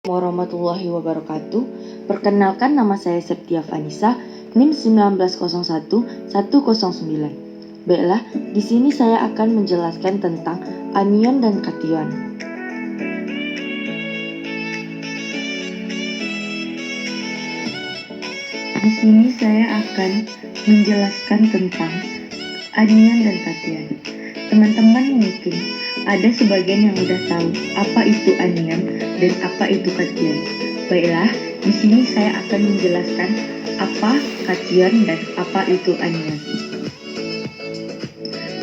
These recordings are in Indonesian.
Warahmatullahi wabarakatuh. Perkenalkan, nama saya Septia Vanisa, NIM 1901-109. Baiklah, di sini saya akan menjelaskan tentang anion dan kation. Di sini saya akan menjelaskan tentang anion dan kation. Teman-teman mungkin ada sebagian yang udah tahu apa itu anion dan apa itu kation. Baiklah, di sini saya akan menjelaskan apa kation dan apa itu anion.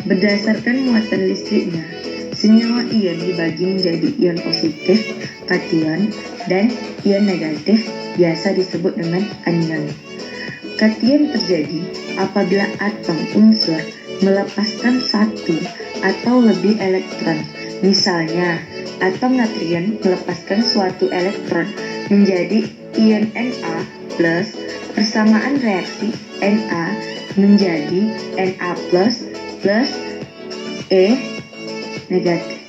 Berdasarkan muatan listriknya, senyawa ion dibagi menjadi ion positif, kation, dan ion negatif, biasa disebut dengan anion. Kation terjadi apabila atom unsur melepaskan satu atau lebih elektron. Misalnya, atom natrium melepaskan suatu elektron menjadi ion Na+, persamaan reaksi Na menjadi Na+, plus E negatif.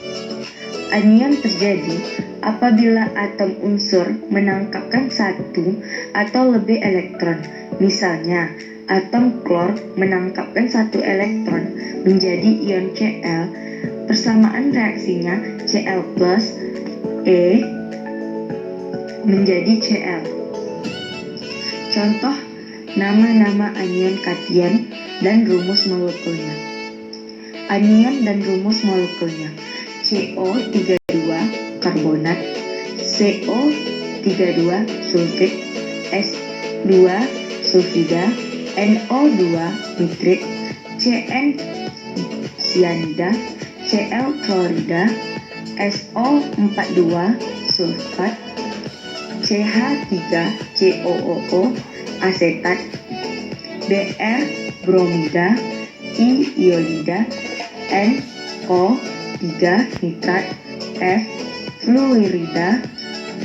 Anion terjadi apabila atom unsur menangkapkan satu atau lebih elektron. Misalnya, atom klor menangkapkan satu elektron menjadi ion Cl, persamaan reaksinya Cl plus E menjadi Cl. Contoh nama-nama anion kation dan rumus molekulnya. Anion dan rumus molekulnya: CO32 karbonat, CO32 sulfit, S2 sulfida, NO2 nitrit, CN sianida, Cl klorida, SO42 sulfat, CH3COO asetat, Br bromida, I iodida, NO3 nitrat, F fluorida,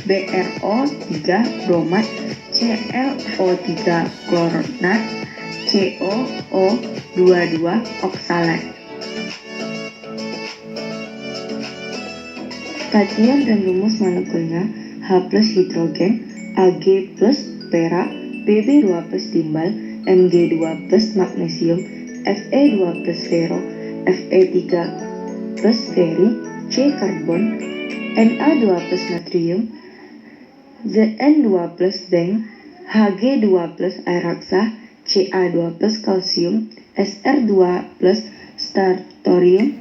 BrO3 bromat, ClO3 kloronat, COO22 oksalat. Kation dan rumus molekulnya: H plus hidrogen, Ag plus perak, Pb2 plus timbal, Mg2 plus magnesium, Fe2 plus fero, Fe3 plus feri, C karbon, Na2 plus natrium, Zn2 plus zinc, Hg2 plus air raksa, Ca2 plus kalsium, Sr2 plus stertorium,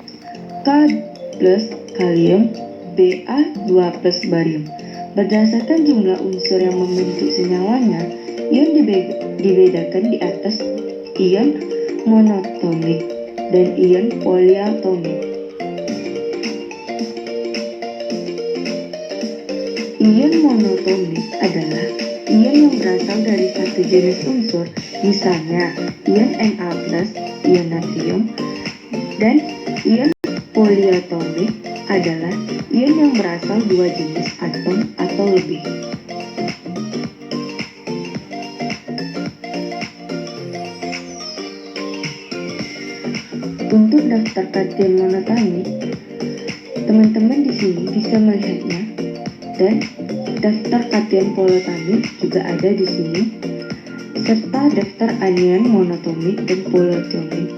K plus kalium, Ba2 plus barium. Berdasarkan jumlah unsur yang membentuk senyawanya, ion dibedakan di atas ion monoatomik dan ion poliatomik. Ion monoatomik adalah ion yang berasal dari satu jenis unsur, misalnya ion Na+, ion natrium, dan ion poliatomik adalah ion yang berasal dua jenis atom atau lebih. Untuk daftar kation monoatomik, teman-teman di sini bisa melihatnya, dan daftar kation poloatomik juga ada di sini, serta daftar anion monoatomik dan poloatomik.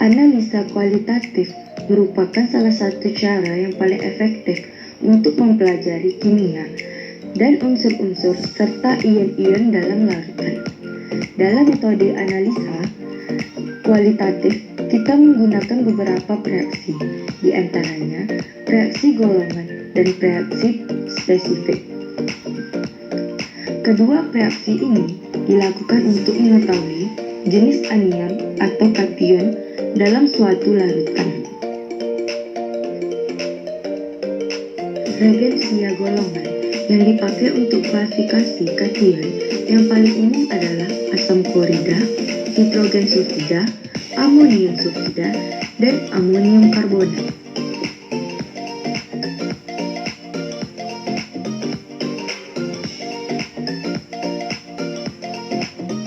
Analisa kualitatif merupakan salah satu cara yang paling efektif untuk mempelajari kimia dan unsur-unsur serta ion-ion dalam larutan. Dalam metode analisa kualitatif, kita menggunakan beberapa reaksi, di antaranya reaksi golongan dan reaksi spesifik. Kedua reaksi ini dilakukan untuk mengetahui jenis anion atau kation dalam suatu larutan. Regensia golongan yang dipakai untuk klasifikasi kation yang paling umum adalah asam klorida, hidrogen sulfida, amonium sulfida, dan amonium karbonat.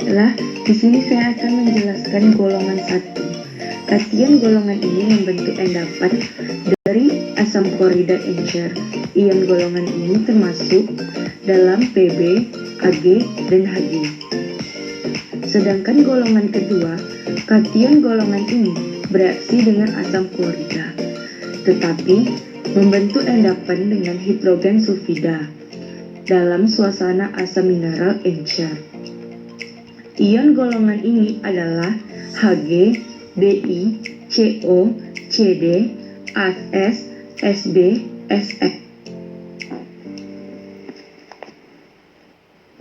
Baiklah, di sini saya akan menjelaskan golongan 1. Kation golongan ini membentuk endapan dari asam klorida encer. Ion golongan ini termasuk dalam Pb, Ag, dan Hg. Sedangkan golongan kedua, kation golongan ini bereaksi dengan asam klorida, tetapi membentuk endapan dengan hidrogen sulfida dalam suasana asam mineral encer. Ion golongan ini adalah Hg, Bi, Co, Cd, As, Sb, Sf.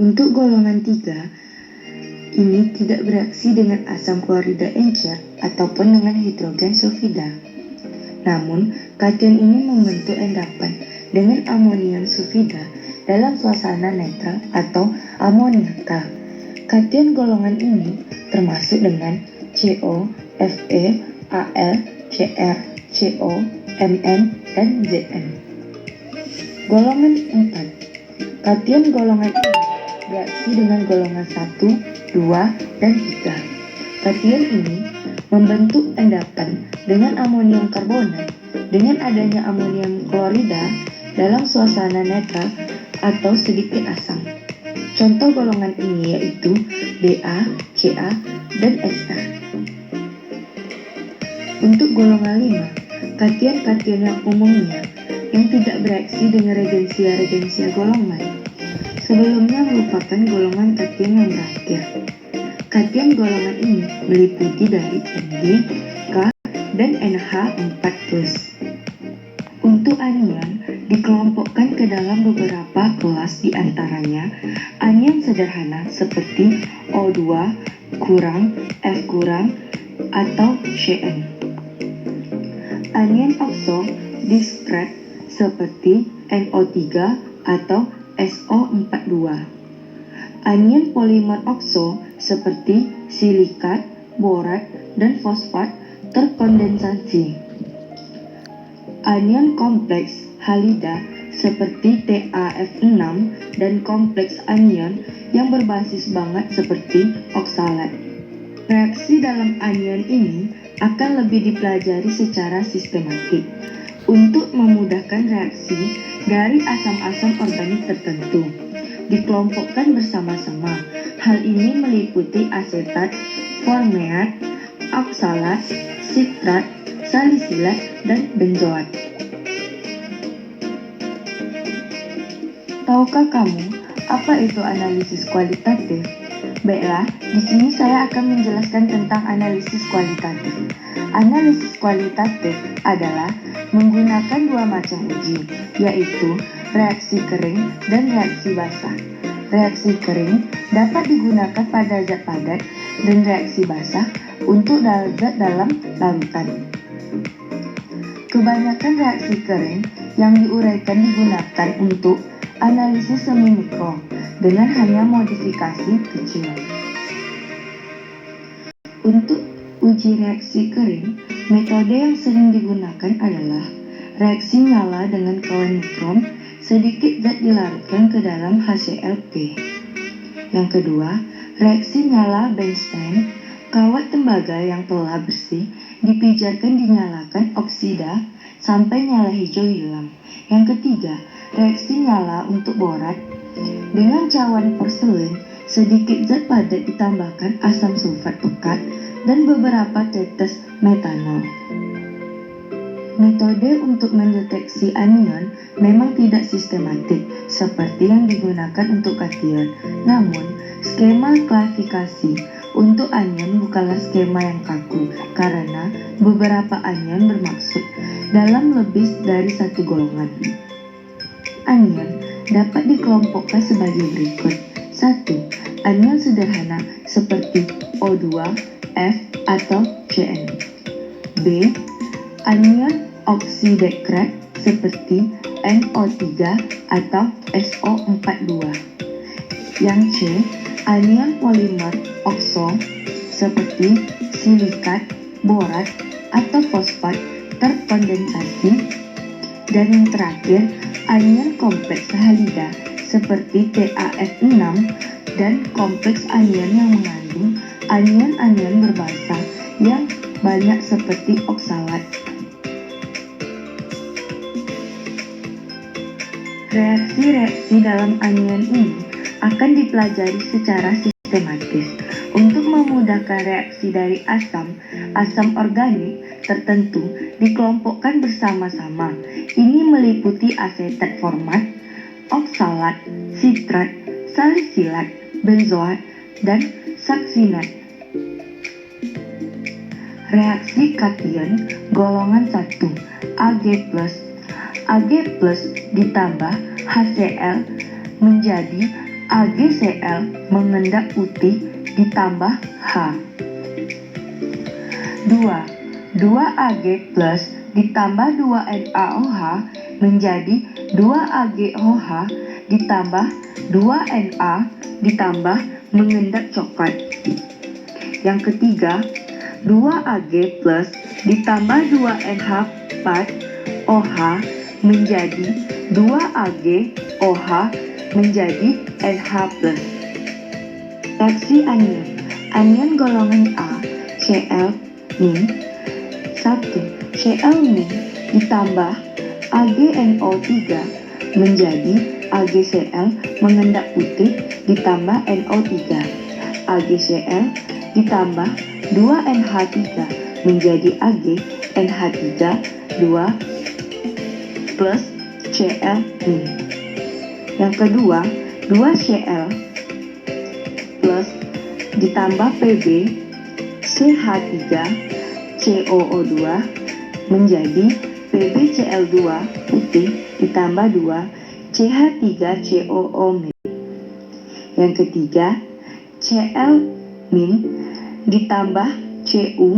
Untuk golongan 3, ini tidak bereaksi dengan asam klorida encer ataupun dengan hidrogen sulfida. Namun, kation ini membentuk endapan dengan amonium sulfida dalam suasana netral atau amoniakal. Kation golongan ini termasuk dengan Co, Fe, Al, Cr, Co, Mn, dan Zn. Golongan 4. Kation golongan ini bereaksi dengan golongan 1, 2, dan 3. Kation ini membentuk endapan dengan amonium karbonat dengan adanya amonium klorida dalam suasana netral atau sedikit asam. Contoh golongan ini yaitu Da, Ca, dan Sr. Untuk golongan 5, kation-kation yang umumnya yang tidak bereaksi dengan regensia-regensia golongan sebelumnya merupakan golongan kation yang berakhir. Kation golongan ini meliputi dari Mg, K, dan NH4+. Untuk anion dikelompokkan ke dalam beberapa kelas, diantaranya anion sederhana seperti O2 kurang, F kurang, atau Cn. Anion okso diskret seperti NO3 atau SO42. Anion polimer okso seperti silikat, borat, dan fosfat terkondensasi. Anion kompleks halida seperti TaF6 dan kompleks anion yang berbasis banget seperti oksalat. Reaksi dalam anion ini akan lebih dipelajari secara sistematik untuk memudahkan reaksi dari asam-asam organik tertentu dikelompokkan bersama-sama. Hal ini meliputi asetat, formeat, oksalat, sitrat, salisilat, dan benzoat. Tahukah kamu apa itu analisis kualitatif? Baiklah, di sini saya akan menjelaskan tentang analisis kualitatif. Analisis kualitatif adalah menggunakan dua macam uji, yaitu reaksi kering dan reaksi basah. Reaksi kering dapat digunakan pada zat padat dan reaksi basah untuk zat dalam larutan. Kebanyakan reaksi kering yang diuraikan digunakan untuk analisis semi mikro dengan hanya modifikasi kecil. Untuk uji reaksi kering, metode yang sering digunakan adalah reaksi nyala dengan kawat mikron, sedikit zat dilarutkan ke dalam HClP. Yang kedua, reaksi nyala Bernstein, kawat tembaga yang telah bersih dipijarkan dinyalakan oksida sampai nyala hijau hilang. Yang ketiga, reaksi nyala untuk borat. Dengan cawan porselen, sedikit zat padat ditambahkan asam sulfat pekat dan beberapa tetes metanol. Metode untuk mendeteksi anion memang tidak sistematik seperti yang digunakan untuk kation. Namun, skema klasifikasi untuk anion bukanlah skema yang kaku karena beberapa anion bermaksud dalam lebih dari satu golongan. Anion dapat dikelompokkan sebagai berikut. 1. Anion sederhana seperti O2, F, atau Cn. B. Anion oksidekrat seperti NO3 atau SO42. Yang C. Anion polimer okso seperti silikat, borat, atau fosfat terkondensasi. Dan yang terakhir, anion kompleks halida seperti TaF6, dan kompleks anion yang mengandung anion-anion berbasa yang banyak seperti oksalat. Reaksi-reaksi dalam anion ini akan dipelajari secara sistematis. Untuk memudahkan reaksi dari asam organik tertentu dikelompokkan bersama-sama. Ini meliputi asetat format, oksalat, sitrat, salisilat, benzoat, dan saksinat. Reaksi kation golongan 1 Ag+. Ag+ ditambah HCl menjadi AgCl mengendap putih ditambah H. 2Ag+ ditambah 2NaOH menjadi 2AgOH ditambah 2Na ditambah mengendap coklat. Yang ketiga, 2Ag+ ditambah 2NH4OH menjadi 2AgOH menjadi NH+. Reaksi anion. Anion golongan A, Cl-, 1. Cl- ditambah AgNO3 menjadi AgCl mengendap putih ditambah NO3. AgCl ditambah 2NH3 menjadi AgNH3 2 plus Cl-. Yang kedua, 2Cl plus ditambah Pb CH3 COO2 menjadi PbCl2 putih ditambah 2 CH3COO-. Yang ketiga, Cl- ditambah Cu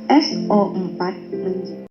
SO4 menjadi